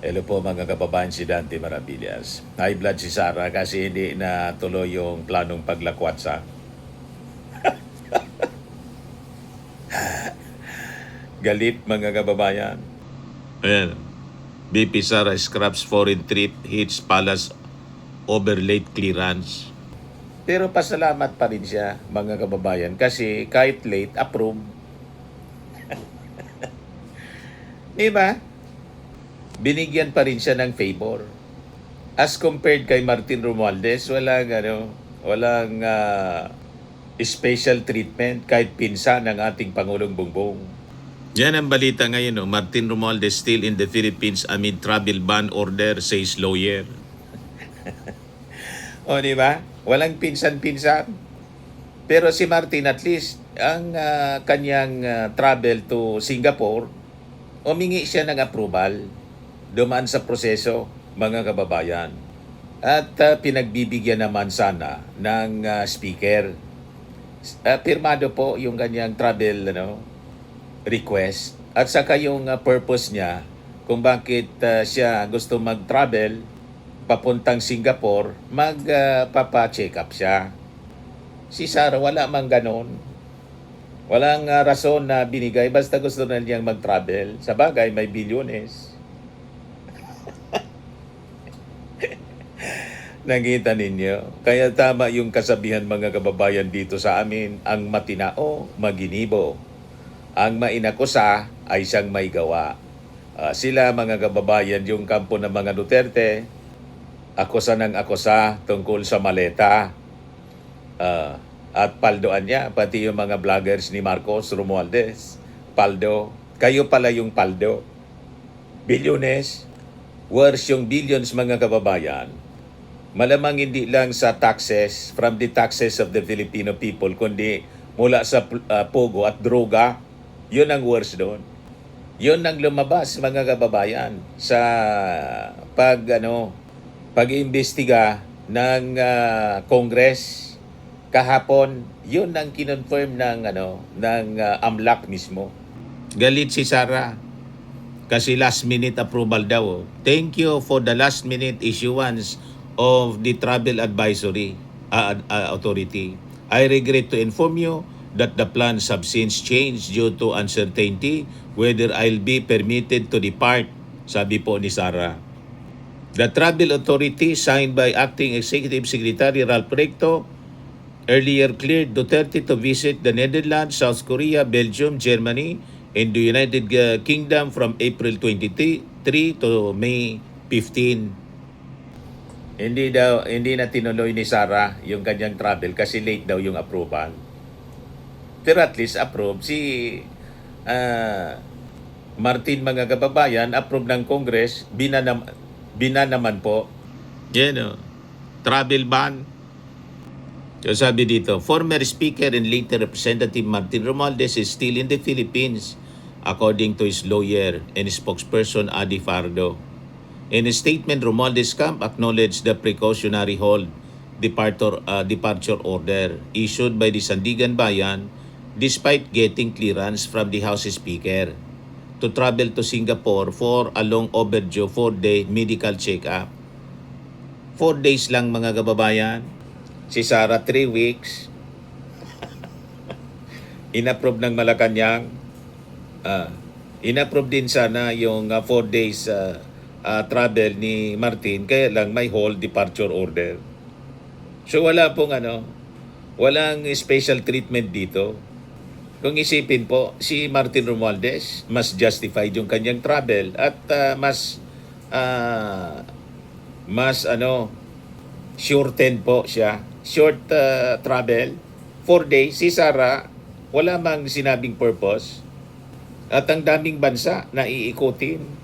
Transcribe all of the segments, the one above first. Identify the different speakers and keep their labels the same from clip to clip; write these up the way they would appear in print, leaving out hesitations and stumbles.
Speaker 1: Hello po mga kababayan, si Dante Maravillas. High blood si Sarah kasi hindi na tuloy yung planong paglakwat sa galit mga kababayan. Ayan. BP Sara scraps foreign trip, hits palace over late clearance. Pero pasalamat pa rin siya mga kababayan kasi kahit late, approve. Di ba? Binigyan pa rin siya ng favor. As compared kay Martin Romualdez, walang special treatment kahit pinsan ng ating Pangulong Bongbong. Yan ang balita ngayon, no? Martin Romualdez still in the Philippines amid travel ban order, says lawyer. O, di ba? Walang pinsan-pinsan. Pero si Martin at least, ang kanyang travel to Singapore, humingi siya ng approval. Dumaan sa proseso, mga kababayan. At pinagbibigyan naman sana ng speaker. Pirmado po yung kanyang travel request. At saka yung purpose niya kung bakit siya gusto mag-travel papuntang Singapore, magpapa-check up siya. Si Sarah wala mang ganon. Walang rason na binigay, basta gusto na niyang mag-travel. Sa bagay, may bilyones. Nakita ninyo? Kaya tama yung kasabihan mga kababayan dito sa amin, ang matinao, maginibo. Ang mainakusa ay siyang may gawa. Sila mga kababayan, yung kampo ng mga Duterte, akusa ng akusa tungkol sa maleta. At paldoan niya, pati yung mga vloggers ni Marcos Romualdez. Paldo. Kayo pala yung paldo. Bilyones. Worse yung billions mga kababayan. Malamang hindi lang sa taxes, from the taxes of the Filipino people, kundi mula sa pogo at droga. Yun ang worse doon. Yun ang lumabas mga kababayan sa pag-imbestiga ng Congress kahapon. Yun ang kinonfirm ng AMLAC mismo. Galit si Sara kasi last minute approval daw. Thank you for the last minute issuance of the travel advisory authority. I regret to inform you that the plans have since changed due to uncertainty whether I'll be permitted to depart, sabi po ni Sara. The travel authority signed by Acting Executive Secretary Ralph Recto earlier cleared Duterte to visit the Netherlands, South Korea, Belgium, Germany, and the United Kingdom from April 23 to May 15. Hindi na tinuloy ni Sara yung kanyang travel kasi late daw yung approval. Pero at least approve si Martin mga kababayan, approve ng Congress, naman po. Yan travel ban. So sabi dito, former Speaker and later Representative Martin Romualdez is still in the Philippines, according to his lawyer and spokesperson Adi Fardo. In a statement, Romualdez camp acknowledged the precautionary hold departure order issued by the Sandigan Bayan despite getting clearance from the House Speaker to travel to Singapore for a long overdue 4-day medical check-up. 4 days lang mga kababayan. Si Sara 3 weeks. Inapprove ng Malacanang. Inapprove din sana yung 4 days travel ni Martin, kaya lang may hold departure order. So walang special treatment dito. Kung isipin po, si Martin Romualdez, mas justified yung kanyang travel at shorten po siya. Short travel, 4 days. Si Sara, wala mang sinabing purpose. At ang daming bansa na iikutin.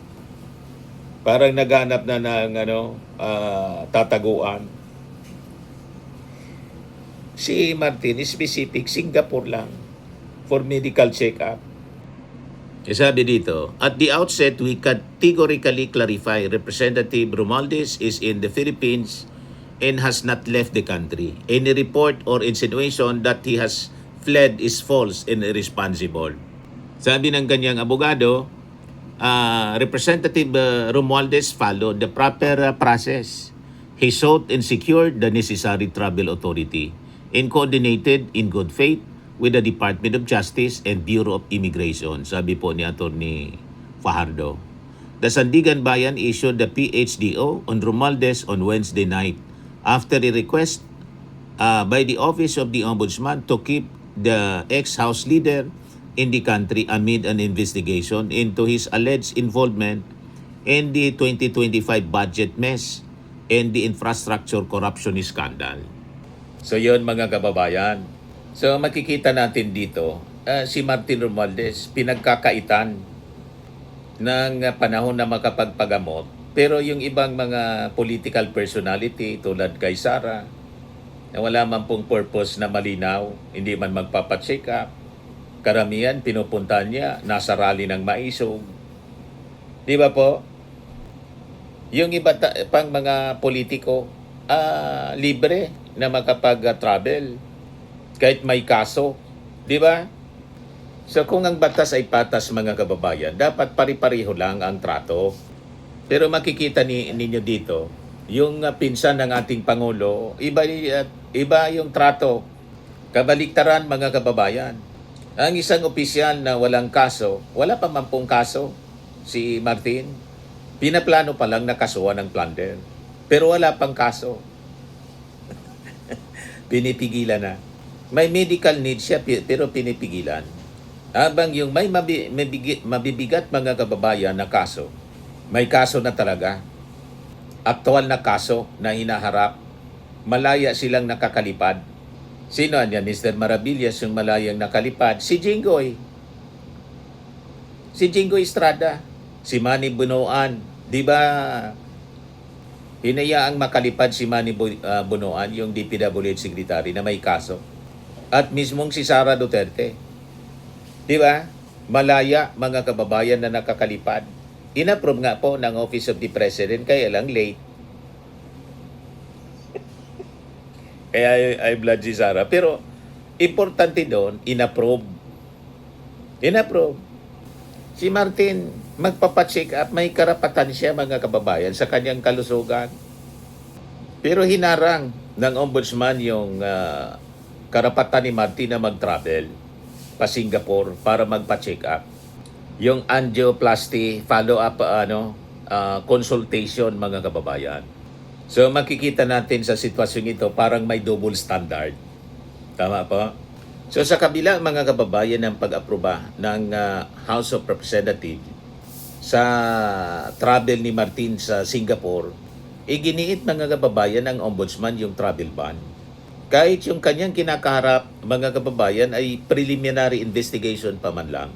Speaker 1: Parang naghanap na ng tataguan. Si Martin, specific, Singapore lang for medical check-up. Sabi dito, at the outset, we categorically clarify Representative Romualdez is in the Philippines and has not left the country. Any report or insinuation that he has fled is false and irresponsible. Sabi ng kanyang abogado, Representative Romualdez followed the proper process. He sought and secured the necessary travel authority and coordinated in good faith with the Department of Justice and Bureau of Immigration, sabi po ni Atty. Fajardo. The Sandigan Bayan issued the PHDO on Romualdez on Wednesday night after a request by the Office of the Ombudsman to keep the ex-House leader in the country amid an investigation into his alleged involvement in the 2025 budget mess and the infrastructure corruption scandal. So yun mga kababayan. So makikita natin dito, si Martin Romualdez pinagkakaitan ng panahon na makapagpagamot. Pero yung ibang mga political personality tulad kay Sara, na wala man pong purpose na malinaw, hindi man magpapacheck up, karamihan pinupuntahan niya, nasa rally ng maisog. Di ba po? Yung iba pang mga politiko, libre na makapag-travel kahit may kaso. Di ba? So kung ang batas ay patas mga kababayan, dapat pari-pareho lang ang trato. Pero makikita ninyo dito, yung pinsan ng ating Pangulo, iba yung trato. Kabaliktaran mga kababayan. Ang isang opisyal na walang kaso, wala pa man pong kaso, si Martin, pinaplano pa lang na kasuhan ng plunder. Pero wala pang kaso. Pinipigilan na. May medical need siya pero pinipigilan. Habang yung may mabibigat mga kababayan na kaso, may kaso na talaga. Aktual na kaso na hinaharap, malaya silang nakakalipad. Sino yan? Mr. Maravillas yung malayang nakalipad. Si Jinggoy. Si Jinggoy Estrada. Si Manny Bunoan. Di ba hinayaang makalipad si Manny Bunoan, yung DPWH Secretary na may kaso? At mismong si Sara Duterte. Di ba? Malaya mga kababayan na nakakalipad. Inapprove nga po ng Office of the President, kaya lang late. Kaya ay blood si Sara. Pero importante doon, inapprove. Inapprove. Si Martin, magpapacheck up, may karapatan siya mga kababayan sa kanyang kalusugan. Pero hinarang ng Ombudsman yung karapatan ni Martin na mag-travel pa Singapore para magpa-check up. Yung angioplasty follow-up consultation mga kababayan. So makikita natin sa sitwasyon ito parang may double standard. Tama po? So sa kabila mga kababayan ng pag-aproba ng House of Representatives sa travel ni Martin sa Singapore, iginiit mga kababayan ng Ombudsman yung travel ban. Kahit yung kanyang kinakaharap mga kababayan ay preliminary investigation pa man lang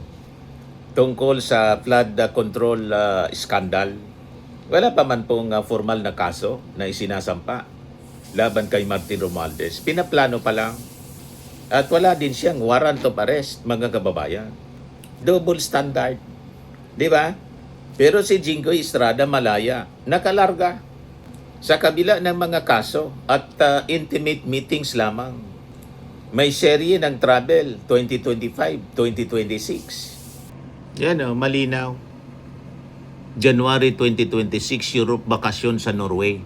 Speaker 1: tungkol sa flood control scandal. Wala pa man pong formal na kaso na isinasampa laban kay Martin Romualdez. Pinaplano pa lang. At wala din siyang warrant of arrest, mga kababayan. Double standard. Di ba? Pero si Jinggoy Estrada malaya, nakalarga sa kabila ng mga kaso at intimate meetings lamang. May serye ng travel 2025, 2026. Yan o, malinaw. January 2026, Europe bakasyon sa Norway.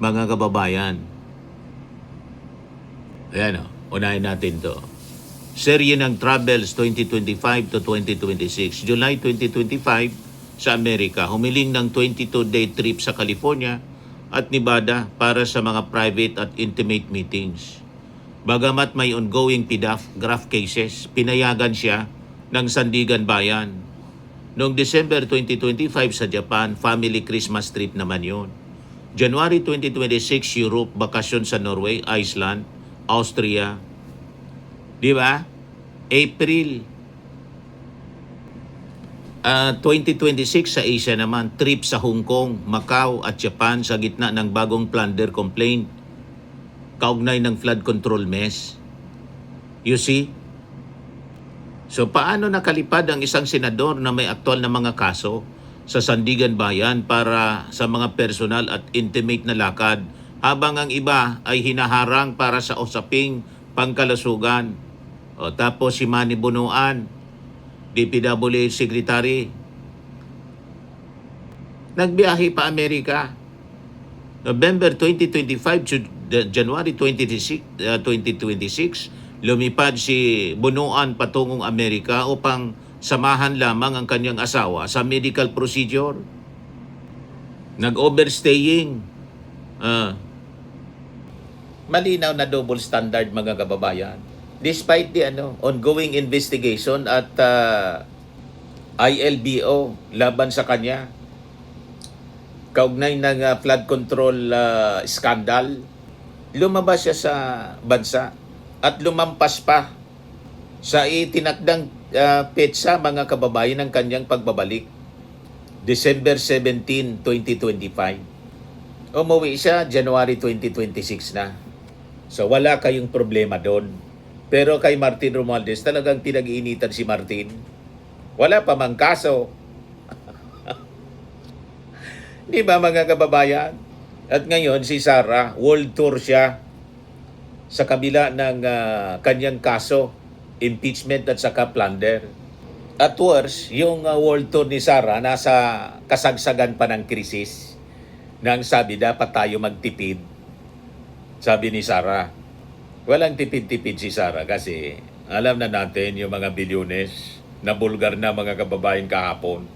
Speaker 1: Mga kababayan. Ayan o, unahin natin to. Serye ng travels 2025 to 2026. July 2025 sa Amerika, humiling ng 22-day trip sa California at Nevada para sa mga private at intimate meetings. Bagamat may ongoing PDAF graft cases, pinayagan siya ng Sandigan Bayan. Noong December 2025 sa Japan, family Christmas trip naman yun. January 2026, Europe, bakasyon sa Norway, Iceland, Austria. Di ba? April 2026 sa Asia naman, trip sa Hong Kong, Macau at Japan sa gitna ng bagong plunder complaint kaugnay ng flood control mess. You see? So paano nakalipad ang isang senador na may aktual na mga kaso sa Sandigan Bayan para sa mga personal at intimate na lakad habang ang iba ay hinaharang para sa usaping pangkalusugan? O tapos si Manny Bunoan, DPWH Secretary, Nagbiyahe pa Amerika. November 2025 to January 2026, lumipad si Bunuan patungong Amerika upang samahan lamang ang kanyang asawa sa medical procedure. Nag-overstaying. Malinaw na double standard, mga kababayan. Despite the ongoing investigation at ILBO laban sa kanya, kaugnay ng flood control scandal, lumabas siya sa bansa at lumampas pa sa itinakdang petsa, mga kababayan, ng kanyang pagbabalik. December 17, 2025. Umuwi siya January 2026 na. So wala kayong problema doon. Pero kay Martin Romualdez, talagang pinag-iinitan si Martin. Wala pa mang kaso. Di ba, mga kababayan? At ngayon, si Sara, world tour siya sa kabila ng kanyang kaso, impeachment at saka plunder. At worse, yung world tour ni Sara nasa kasagsagan pa ng krisis. Nang sabi, dapat tayo magtipid. Sabi ni Sara, walang tipid-tipid si Sara kasi alam na natin yung mga bilyones na bulgar na, mga kababayan, kahapon.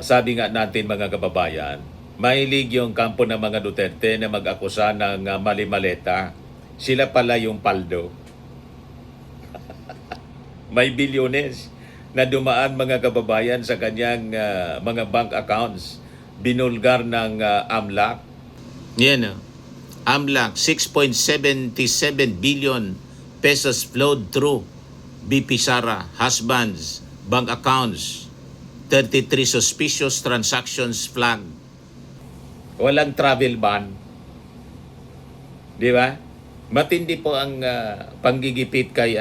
Speaker 1: Sabi nga natin, mga kababayan, mahilig yung kampo ng mga Duterte na mag-akusa ng mali-maleta. Sila pala yung paldo. May bilyones na dumaan, mga kababayan, sa kanyang mga bank accounts. Binulgar ng AMLAC. Yan, AMLAC, 6.77 billion pesos flowed through BP Sara husband's bank accounts. 33 suspicious transactions flagged. Walang travel ban. Di ba? Matindi po ang panggigipit kay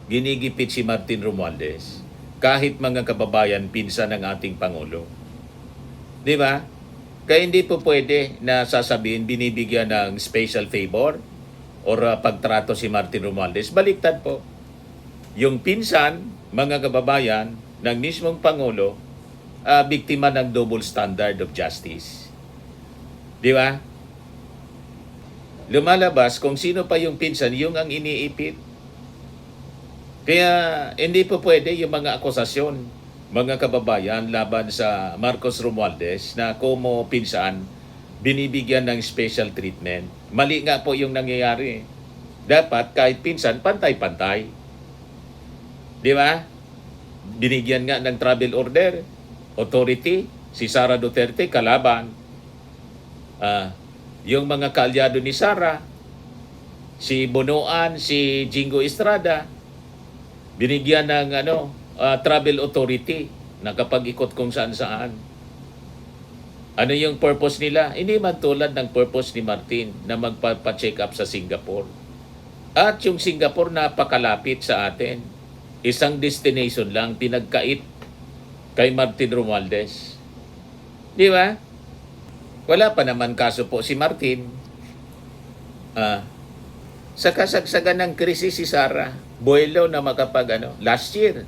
Speaker 1: ginigipit si Martin Romualdez. Kahit, mga kababayan, pinsan ng ating Pangulo. Di ba? Kaya hindi po pwede na sasabihin binibigyan ng special favor or pagtrato si Martin Romualdez. Baliktad po. Yung pinsan, mga kababayan, ng mismong Pangulo, biktima ng double standard of justice. Di ba? Lumalabas kung sino pa yung pinsan, yung ang iniipit. Kaya hindi po pwede yung mga akusasyon, mga kababayan, laban sa Marcos Romualdez na kumo pinsan, binibigyan ng special treatment. Mali nga po yung nangyayari. Dapat kahit pinsan, pantay-pantay. Di ba? Binigyan nga ng travel order, authority, si Sara Duterte, kalaban. Yung mga kaalyado ni Sara, si Bonoan, si Jingo Estrada, binigyan ng travel authority na kapag ikot kung saan-saan. Ano yung purpose nila? Hindi man tulad ng purpose ni Martin na magpa-check up sa Singapore. At yung Singapore napakalapit sa atin. Isang destination lang pinagkait kay Martin Romualdez. Di ba? Wala pa naman kaso po si Martin. Sa kasagsagan ng krisis si Sara, buwelo na makapag last year.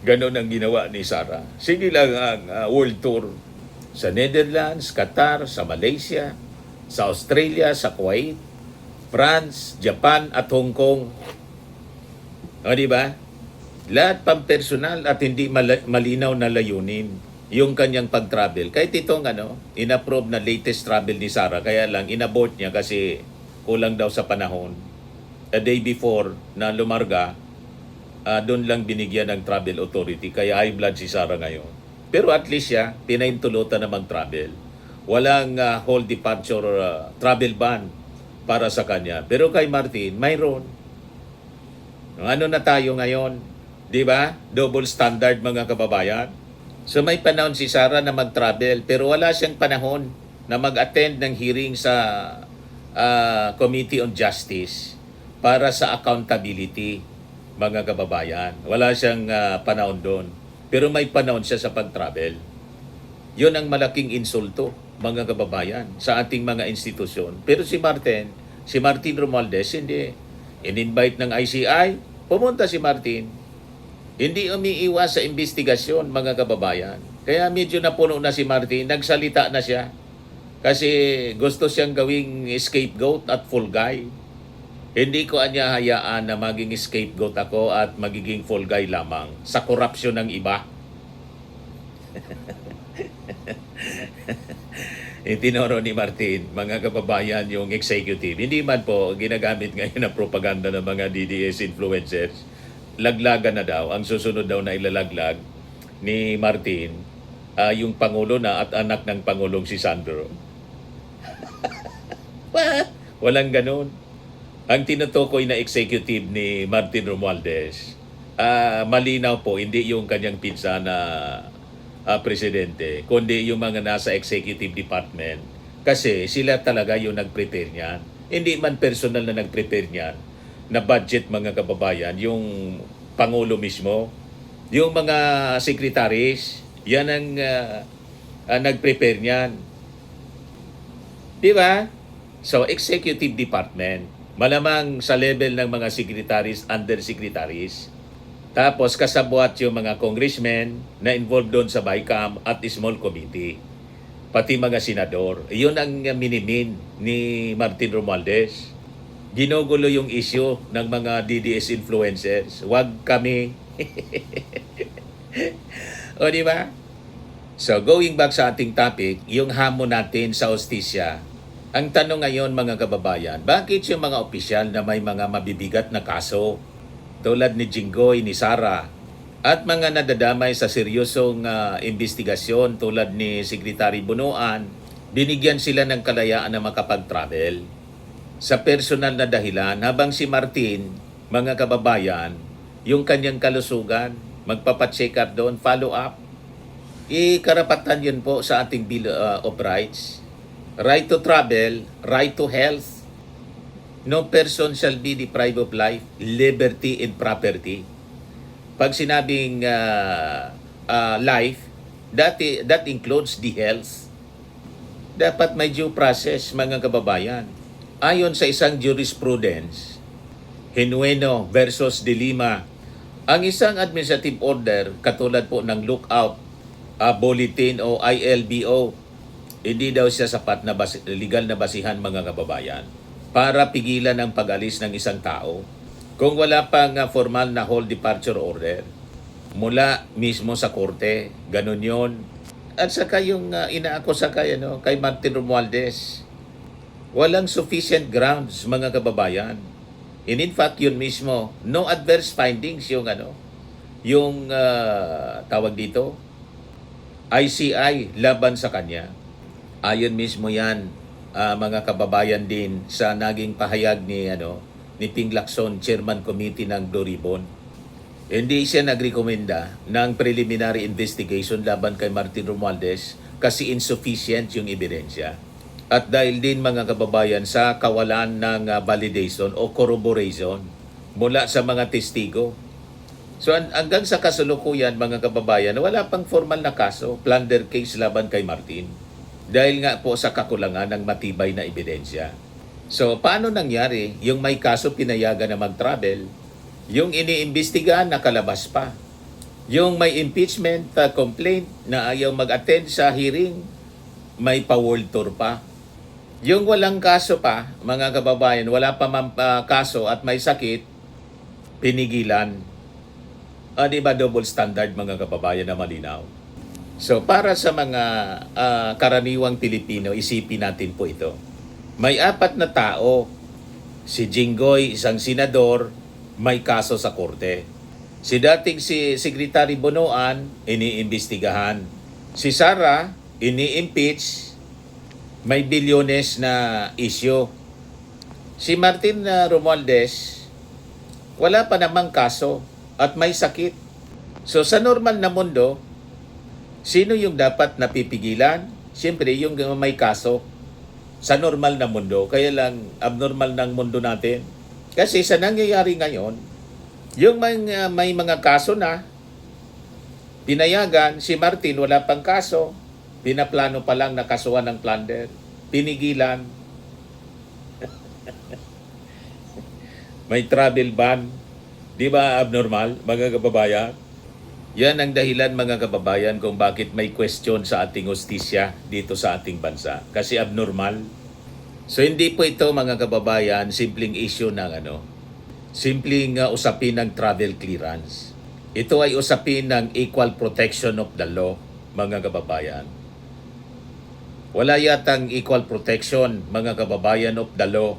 Speaker 1: Ganon ang ginawa ni Sara. Sige lang ang world tour sa Netherlands, Qatar, sa Malaysia, sa Australia, sa Kuwait, France, Japan at Hong Kong. O, di ba? Lahat pang-personal at hindi malinaw na layunin yung kanyang pag-travel. Kahit itong inapprove na latest travel ni Sara, kaya lang inabort niya kasi kulang daw sa panahon. A day before na lumarga, doon lang binigyan ng travel authority. Kaya high blood si Sara ngayon. Pero at least siya, pinaintulutan na mag-travel. Walang whole departure travel ban para sa kanya. Pero kay Martin, mayroon. Ano na tayo ngayon? Di ba? Double standard, mga kababayan. So may panahon si Sara na mag-travel pero wala siyang panahon na mag-attend ng hearing sa Committee on Justice para sa accountability, mga kababayan. Wala siyang panahon doon. Pero may panahon siya sa pag-travel. Yun ang malaking insulto, mga kababayan, sa ating mga institusyon. Pero si Martin Romualdez, hindi. In-invite ng ICI, pumunta si Martin. Hindi umiiwas sa investigasyon, mga kababayan. Kaya medyo napuno na si Martin, nagsalita na siya. Kasi gusto siyang gawing scapegoat at full guy. Hindi ko anya hayaan na maging scapegoat ako at magiging full guy lamang sa korupsyon ng iba. Itinuro ni Martin, mga kababayan, yung executive. Hindi man po ginagamit ngayon ang propaganda ng mga DDS influencers. Laglagan na daw. Ang susunod daw na ilalaglag ni Martin, yung Pangulo na at anak ng Pangulong si Sandro. What? Walang ganun. Ang tinutukoy na executive ni Martin Romualdez, malinaw po, hindi yung kanyang pinsan na presidente, kundi yung mga nasa executive department. Kasi sila talaga yung nag-prepare niyan. Hindi man personal na nag-prepare niyan na budget, mga kababayan, yung Pangulo mismo, yung mga secretaries, yan ang nag-prepare niyan. Di ba? So, executive department, malamang sa level ng mga secretaries, undersecretaries, tapos kasabwat yung mga congressmen na involved doon sa BICAM at small committee, pati mga senador. Iyon ang minimin ni Martin Romualdez. Ginugulo yung issue ng mga DDS influencers. Huwag kami. O di ba? So going back sa ating topic, yung hamon natin sa hustisya. Ang tanong ngayon, mga kababayan, bakit yung mga opisyal na may mga mabibigat na kaso tulad ni Jinggoy, ni Sara, at mga nadadamay sa seryosong investigasyon tulad ni Secretary Bunuan, binigyan sila ng kalayaan na makapag-travel sa personal na dahilan, habang si Martin, mga kababayan, yung kanyang kalusugan, magpapacheck up doon, follow up. Karapatan yun po sa ating Bill of Rights. Right to travel, right to health. No person shall be deprived of life, liberty, and property. Pag sinabing life, that includes the health. Dapat may due process, mga kababayan. Ayon sa isang jurisprudence, Genuino versus De Lima, ang isang administrative order, katulad po ng lookout, bulletin o ILBO, hindi daw siya sapat na legal na basihan, mga kababayan, para pigilan ang pag-alis ng isang tao kung wala pang formal na hold departure order mula mismo sa korte. Ganun yon. At saka yung inaakusa kay Martin Romualdez, walang sufficient grounds, mga kababayan. And in fact, yun mismo, no adverse findings yung tawag dito, ICI laban sa kanya. Ayon mismo yan, mga kababayan, din sa naging pahayag ni Ping Lacson, Chairman Committee ng Blue Ribbon. Hindi siya nagrekomenda ng preliminary investigation laban kay Martin Romualdez kasi insufficient yung ebidensya. At dahil din, mga kababayan, sa kawalan ng validation o corroboration mula sa mga testigo. So hanggang sa kasalukuyan, mga kababayan, wala pang formal na kaso, plunder case laban kay Martin. Dahil nga po sa kakulangan ng matibay na ebidensya. So paano nangyari? Yung may kaso pinayagan na mag-travel, yung iniimbestigahan nakalabas pa. Yung may impeachment complaint na ayaw mag-attend sa hearing, may pa-world tour pa. Yung walang kaso pa, mga kababayan, wala pa kaso at may sakit, pinigilan. Di ba double standard, mga kababayan, na malinaw? So para sa mga karaniwang Pilipino, isipin natin po ito. May 4 na tao. Si Jinggoy, isang senador, may kaso sa korte. Si Secretary Bunuan, iniimbestigahan. Si Sara, ini-impeach, may bilyones na issue. Si Martin Romualdez, wala pa namang kaso at may sakit. So sa normal na mundo, sino yung dapat napipigilan? Siyempre, yung may kaso sa normal na mundo. Kaya lang, abnormal ng mundo natin. Kasi sa nangyayari ngayon, yung may mga kaso na, pinayagan, si Martin wala pang kaso, pinaplano pa lang na kasuhan ng plunder, pinigilan. May travel ban. Di ba abnormal, mga kababayan? Yan ang dahilan mga kababayan kung bakit may question sa ating hustisya dito sa ating bansa. Kasi abnormal. So hindi po ito mga kababayan simpleng issue ng simpleng usapin ng travel clearance. Ito ay usapin ng equal protection of the law mga kababayan. Wala yatang equal protection mga kababayan of the law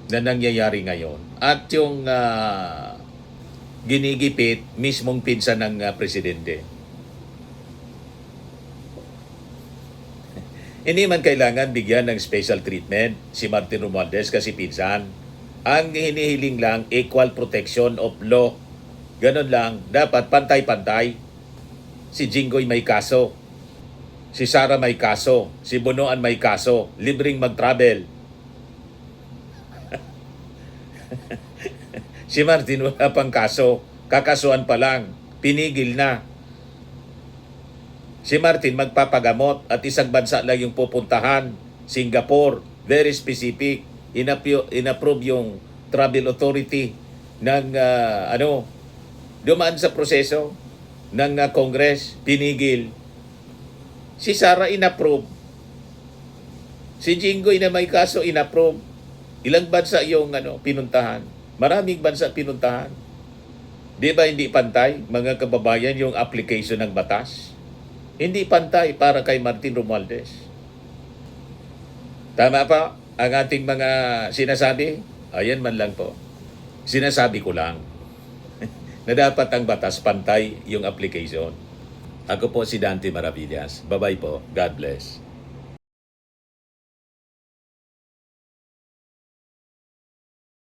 Speaker 1: na nangyayari ngayon. At yung ginigipit mismong pinsan ng presidente. Hindi man kailangan bigyan ng special treatment si Martin Romualdez kasi pinsan. Ang hinihiling lang, equal protection of law. Ganon lang, dapat pantay-pantay. Si Jinggoy may kaso. Si Sara may kaso. Si Bonoan may kaso. Libreng mag-travel. Si Martin wala pang kaso. Kakasuhan pa lang. Pinigil na. Si Martin magpapagamot at isang bansa lang yung pupuntahan. Singapore. Very specific. Inapprove yung travel authority ng dumaan sa proseso ng Congress. Pinigil. Si Sara inapprove. Si Jinggoy na may kaso inapprove. Ilang bansa yung pinuntahan? Maraming bansa pinuntahan. Di ba hindi pantay, mga kababayan, yung application ng batas? Hindi pantay para kay Martin Romualdez. Tama pa ang ating mga sinasabi? Ayan man lang po. Sinasabi ko lang na dapat ang batas pantay yung application. Ako po si Dante Maravillas. Bye-bye po. God bless.